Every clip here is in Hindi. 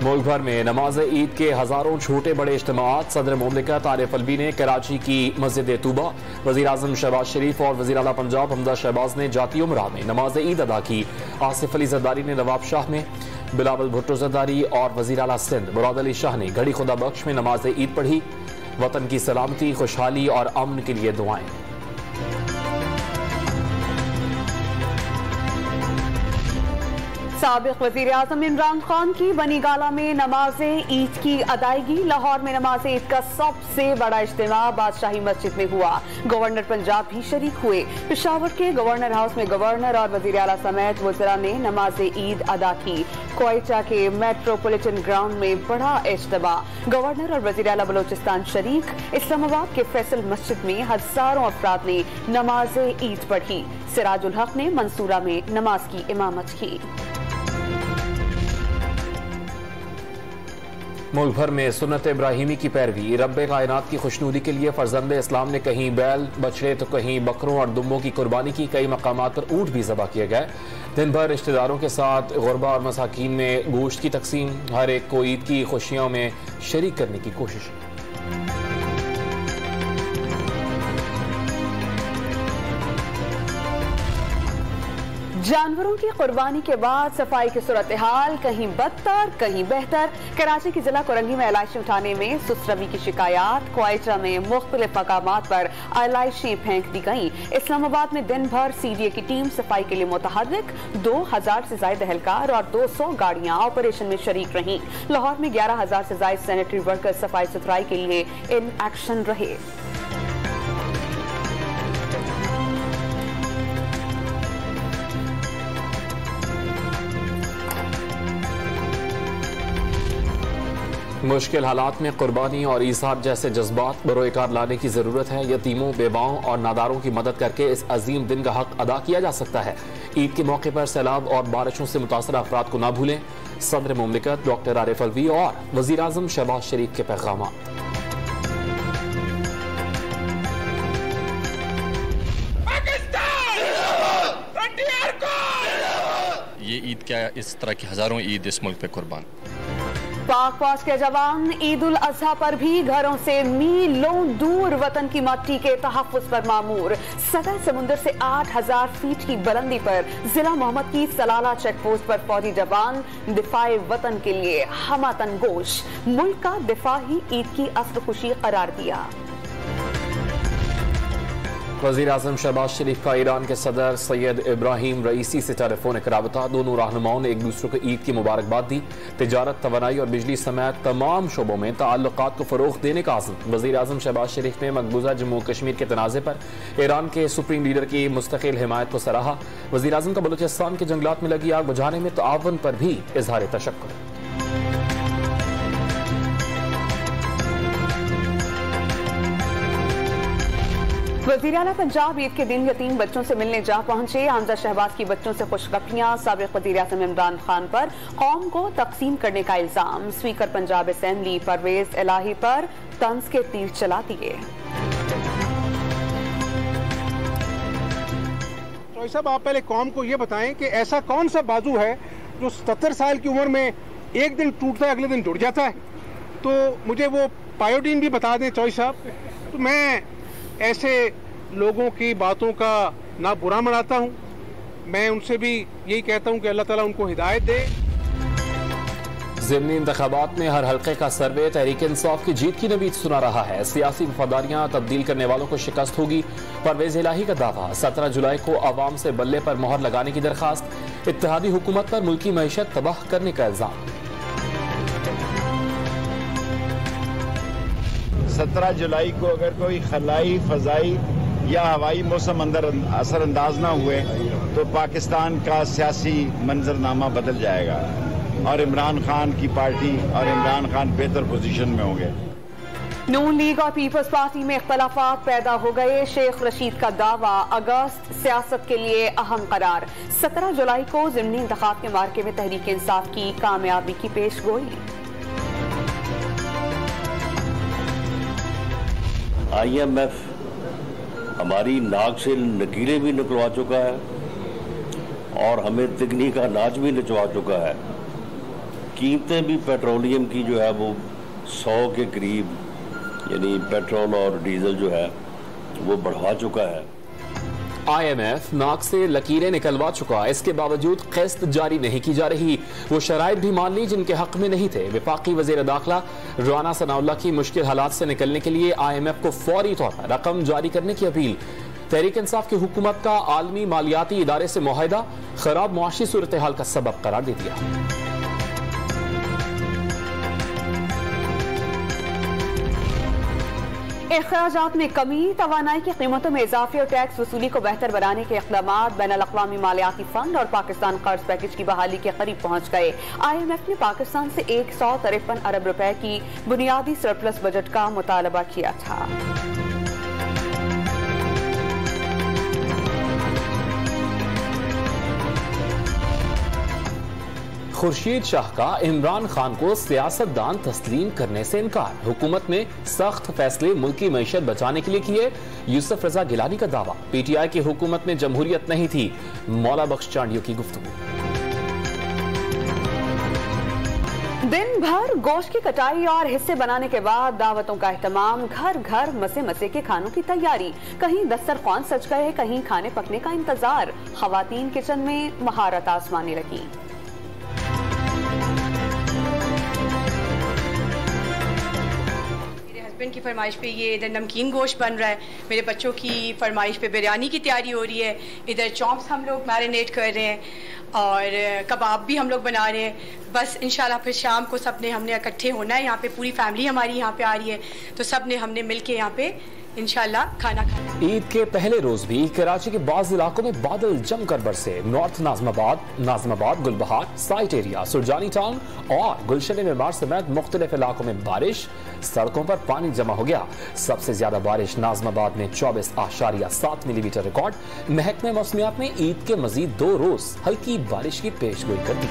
मुल्क भर में नमाज ईद के हजारों छोटे बड़े इज्तिमात। सदर मुमलिकत आरिफ अलवी ने कराची की मस्जिद तूबा, वजीर आजम शहबाज शरीफ और वजीर आला पंजाब हमजा शहबाज ने जाती उमरा में नमाज ईद अदा की। आसिफ अली जरदारी ने नवाब शाह में, बिलावल भुट्टो जरदारी और वजीर आला सिंध मुराद अली शाह ने घड़ी खुदा बख्श में नमाज ईद पढ़ी। वतन की सलामती, खुशहाली और अमन के लिए दुआएं। साबिक वजीर आजम इमरान खान की बनीगाला में नमाज ईद की अदायगी। लाहौर में नमाज ईद का सबसे बड़ा इज्तिमा बादशाही मस्जिद में हुआ। गवर्नर पंजाब भी शरीक हुए। पेशावर के गवर्नर हाउस में गवर्नर और वजीर आला समेत वज़रा ने नमाज ईद अदा की। क्वेटा के मेट्रोपॉलिटन ग्राउंड में बड़ा इज्तिमा। गवर्नर और वजीर आला बलोचिस्तान शरीक। इस्लामाबाद के फैसल मस्जिद में हजारों अफराद ने नमाज ईद पढ़ी। सिराजुल हक ने मंसूरा में नमाज की इमामत की। मुल्क भर में सुन्नत इब्राहिमी की पैरवी। रब्बे कायनात की खुशनूदी के लिए फर्जंदे इस्लाम ने कहीं बैल बछड़े तो कहीं बकरों और दुम्बों की कुर्बानी की। कई मकामात पर ऊँट भी ज़बह किए गए। दिन भर रिश्तेदारों के साथ गुरबा और मसाकीन में गोश्त की तकसीम। हर एक को ईद की खुशियों में शरीक करने की कोशिश। जानवरों की कुर्बानी के बाद सफाई की सूरत हाल कहीं बदतर कहीं बेहतर। कराची की जिला कोरंगी में एलाइशी उठाने में सुसरवी की शिकायत। क्वेटा में मुख्तलिफ मकामात पर एलाइशी फेंक दी गई। इस्लामाबाद में दिन भर CDA की टीम सफाई के लिए मुतहर्रिक। 2000 से ज्यादा एहलकार और 200 गाड़ियां ऑपरेशन में शरीक रहीं। लाहौर में 11,000 से ज्यादा सैनिटरी वर्कर सफाई सुथराई के लिए इन एक्शन रहे। मुश्किल हालात में कुर्बानी और ईसार जैसे जज्बात बरोएकार लाने की जरूरत है। यतीमों, बेवाओं और नादारों की मदद करके इस अजीम दिन का हक अदा किया जा सकता है। ईद के मौके पर सैलाब और बारिशों से मुतासर अफराद को ना भूलें। सदर मुमलिकत डॉक्टर आरिफ अलवी और वजीर आजम शहबाज शरीफ के पैगाम। ये ईद क्या, इस तरह की हजारों ईद इस मुल्क पे कुर्बान। पाक फौज के जवान ईद उल अजहा पर भी घरों से मीलों दूर वतन की मट्टी के तहफ्फुज़ पर मामूर। सतह समुद्र से 8000 फीट की बुलंदी पर जिला मोहम्मद की सलाला चेक पोस्ट पर फौजी जवान दिफाए वतन के लिए हमतन गोश। मुल्क का दिफा ही ईद की असल खुशी करार दिया। वज़ीर आज़म शहबाज शरीफ का ईरान के सदर सैयद इब्राहिम रईसी से टेलीफोनिक राबता। दोनों रहनुमाओं ने एक दूसरे को ईद की मुबारकबाद दी। तिजारत, तवानाई और बिजली समेत तमाम शोबों में ताल्लुकात को फरोग़ देने का आज़म। वज़ीर आज़म शहबाज शरीफ ने मकबूजा जम्मू कश्मीर के तनाज़े पर ईरान के सुप्रीम लीडर की मुस्तकिल हिमायत को सराहा। वज़ीर आज़म का बलूचिस्तान के जंगलात में लगी आग बुझाने में ताअवुन पर भी इज़हार तशक्कुर। वज़ीर आला पंजाब ईद के दिन यतीम बच्चों से मिलने जा पहुंचे। हमजा शहबाज की बच्चों से खुशखबरियां। साबिक वज़ीर आज़म इमरान खान पर कौम को तकसीम करने का इल्जाम। स्पीकर पंजाब असेंबली परवेज इलाही पर तंज के तीर चला दिए। तो साहब, आप पहले कौम को ये बताएं कि ऐसा कौन सा बाजू है जो 70 साल की उम्र में एक दिन टूटता है अगले दिन जुड़ जाता है। तो मुझे वो पायोडीन भी बता दें चौधरी साहब। तो मैं ऐसे लोगों की बातों का ना बुरा मनाता हूँ, मैं उनसे भी यही कहता हूँ कि अल्लाह ताला उनको हिदायत दे। ज़िमनी इंतखाबात में हर हल्के का सर्वे तहरीक इंसाफ की जीत की नवीद सुना रहा है। सियासी वफादारियां तब्दील करने वालों को शिकस्त होगी। परवेज इलाही का दावा। 17 जुलाई को अवाम से बल्ले पर मोहर लगाने की दरखास्त। इत्तेहादी हुकूमत पर मुल्की मईशत तबाह करने का इल्जाम। 17 जुलाई को अगर कोई खलाई, फजाई या हवाई मौसम अंदर असरअंदाज ना हुए तो पाकिस्तान का सियासी मंजरनामा बदल जाएगा और इमरान खान की पार्टी और इमरान खान बेहतर पोजीशन में होंगे। नून लीग और पीपल्स पार्टी में इख्तलाफात पैदा हो गए। शेख रशीद का दावा, अगस्त सियासत के लिए अहम करार। 17 जुलाई को ज़िमनी इंतखाब के मार्के में तहरीक इंसाफ की कामयाबी की पेशगोई। IMF हमारी नाक से नकीले भी निकलवा चुका है और हमें तिगनी का नाच भी नचवा चुका है। कीमतें भी पेट्रोलियम की जो है वो 100 के करीब, यानी पेट्रोल और डीजल जो है वो बढ़ा चुका है। IMF नाक से लकीरें निकलवा चुका, इसके बावजूद किस्त जारी नहीं की जा रही। वो शराइत भी मान ली जिनके हक में नहीं थे। वफाकी वज़ीर दाखिला राना सनाउल्लाह की मुश्किल हालात से निकलने के लिए IMF को फौरी तौर पर रकम जारी करने की अपील। तहरीक इंसाफ की हुकूमत का आलमी मालियाती इदारे से मुआहिदा खराब मुआशी सूरत हाल का सबब करार दे दिया। अखराजात में कमी, तवानाई की कीमतों में इजाफे और टैक्स वसूली को बेहतर बनाने के इक़दामात, बैनुल-अक़वामी मालियाती फंड और पाकिस्तान कर्ज पैकेज की बहाली के करीब पहुंच गए। IMF ने पाकिस्तान से 153 अरब रुपए की बुनियादी सरप्लस बजट का मुतालबा किया था। खुर्शीद शाह का इमरान खान को सियासतदान तस्लीम करने से इनकार। हुकूमत में सख्त फैसले मुल्की मईशत बचाने के लिए किए, यूसुफ रजा गिलानी का दावा। PTI की हुकूमत में जमहूरियत नहीं थी, मौला बख्श चांडियों की गुफ्तगू। दिन भर गोश्त की कटाई और हिस्से बनाने के बाद दावतों का एहतमाम, घर घर मसे मसे के खानों की तैयारी। कहीं दस्तरख्वान सज गए, कहीं खाने पकने का इंतजार। खवातीन किचन में महारत आजमाने लगी। की फरमाइश पे ये इधर नमकीन गोश्त बन रहा है, मेरे बच्चों की फरमाइश पे बिरयानी की तैयारी हो रही है, इधर चॉप्स हम लोग मैरिनेट कर रहे हैं और कबाब भी हम लोग बना रहे हैं। बस इंशाल्लाह फिर शाम को सबने हमने इकट्ठे होना है, यहाँ पे पूरी फैमिली हमारी यहाँ पे आ रही है, तो सबने हमने मिल के यहाँ पे इंशाल्लाह खाना खाना। ईद के पहले रोज भी कराची के बाज़ इलाकों में बादल जमकर बरसे। North Nazimabad, Gulbahar, site area, Surjani town और गुलशन मेमार समेत मुख्तलिफ इलाकों में बारिश, सड़कों पर पानी जमा हो गया। सबसे ज्यादा बारिश नाज़िमाबाद में 24.7 मिलीमीटर रिकॉर्ड। महकमे मौसमियात ने ईद के मजीद 2 रोज हल्की बारिश की पेशगोई कर दी।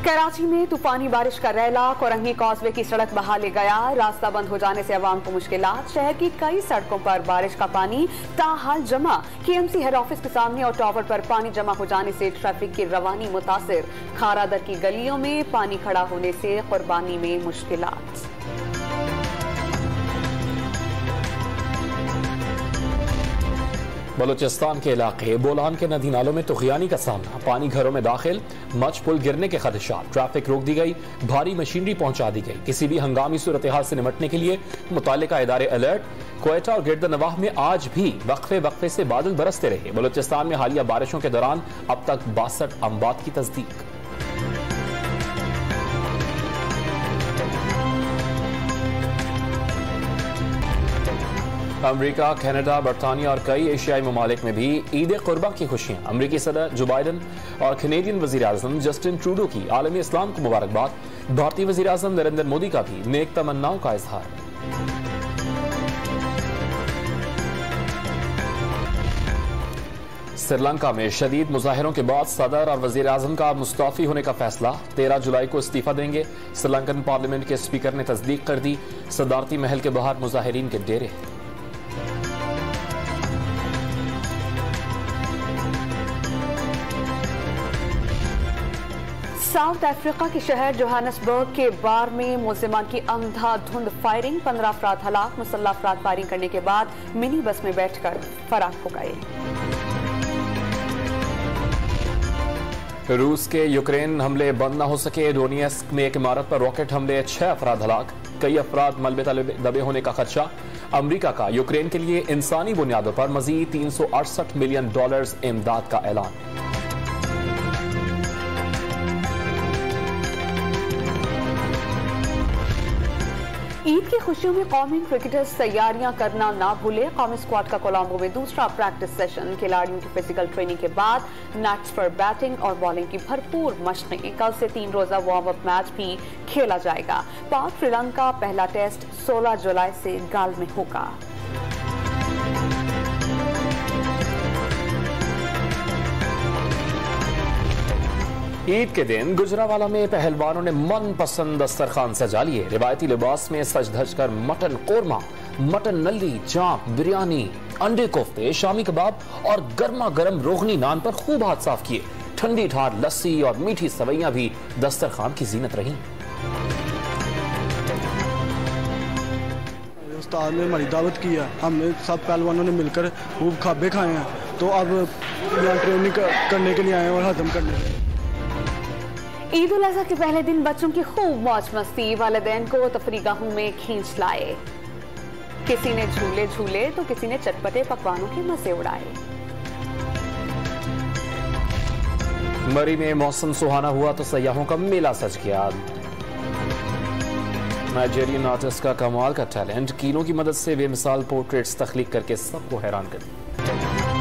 कराची में तूफानी बारिश का रैला, कोरंगी कॉजवे की सड़क बहा ले गया। रास्ता बंद हो जाने से अवाम को मुश्किलात। शहर की कई सड़कों पर बारिश का पानी ताहाल जमा। KMC हेड ऑफिस के सामने और टावर पर पानी जमा हो जाने से ट्रैफिक की रवानी मुतासिर। खारादर की गलियों में पानी खड़ा होने से कुर्बानी में मुश्किलात। बलूचिस्तान के इलाके बोलान के नदी नालों में तुगयानी का सामना। पानी घरों में दाखिल, मच पुल गिरने के खदशात। ट्रैफिक रोक दी गई, भारी मशीनरी पहुंचा दी गई। किसी भी हंगामी सूरत हाल से निपटने के लिए मुतालिका इदारे अलर्ट। क्वेटा और गिरद नवाह में आज भी वक्फे से बादल बरसते रहे। बलूचिस्तान में हालिया बारिशों के दौरान अब तक 62 अमवात की तस्दीक। अमेरिका, कनाडा, बरतानिया और कई एशियाई ममालिक में भी ईद कुर्बा की खुशियां। अमेरिकी सदर जो बाइडन और कैनेडियन वजीर आजम जस्टिन ट्रूडो की आलमी इस्लाम को मुबारकबाद। भारतीय वजीर आजम नरेंद्र मोदी का भी नेक तमन्नाओं का इजहार। श्रीलंका में शदीद मुजाहिरों के बाद सदर और वजीर आजम का मुस्तफी होने का फैसला। 13 जुलाई को इस्तीफा देंगे। श्रीलंकन पार्लियामेंट के स्पीकर ने तस्दीक कर दी। सदारती महल के बाहर मुजाहिरीन के डेरे। साउथ अफ्रीका के शहर जोहानसबर्ग के बार में मुसलमान की अंधाधुंध फायरिंग। 15 अफराद हलाक। मुसल्लह अफराद फायरिंग करने के बाद मिनी बस में बैठकर फरार हो गए। रूस के यूक्रेन हमले बंद न हो सके। डोनेट्स्क में एक इमारत पर रॉकेट हमले, 6 अफराद हलाक। कई अफराद मलबे तले दबे होने का खदशा। अमेरिका का यूक्रेन के लिए इंसानी बुनियादों पर मजीद $368 मिलियन इमदाद का ऐलान। ईद की खुशियों में कौमी क्रिकेटर्स तैयारियां करना ना भूले। कौमी स्क्वाड का कोलंबो में दूसरा प्रैक्टिस सेशन। खिलाड़ियों की फिजिकल ट्रेनिंग के बाद नेट्स पर बैटिंग और बॉलिंग की भरपूर मशकें। कल से 3 रोजा वार्म अप मैच भी खेला जाएगा। पाक श्रीलंका पहला टेस्ट 16 जुलाई से गाल में होगा। ईद के दिन गुजरावाला में पहलवानों ने मनपसंद दस्तरखान सजा लिए। रिवायती लिबास में सज धज कर मटन कोरमा, मटन नल्ली, चाप, बिरयानी, अंडे कोफ्ते, शामी कबाब और गर्मा गर्म रोगनी नान पर खूब हाथ साफ किए। ठंडी ठार लस्सी और मीठी सवैयां भी दस्तरखान की जीनत रही। उस्ताद ने हमारी दावत की है, हमने सब पहलवानों ने मिलकर खूब खाबे खाए हैं, तो अब यहाँ ट्रेनिंग करने के लिए आए हैं और हजम करने के लिए। ईद उल अजहा के पहले दिन बच्चों की खूब मौज मस्ती, वालिदैन को तफरीगाहों में खींच लाए। किसी ने झूले झूले तो किसी ने चटपटे पकवानों के मजे उड़ाए। मरी में मौसम सुहाना हुआ तो सयाहों का मेला सज गया। नाइजीरियन आर्टिस्ट का कमाल का टैलेंट, कीलों की मदद से बेमिसाल पोर्ट्रेट्स तख्लीक करके सबको हैरान कर दिया।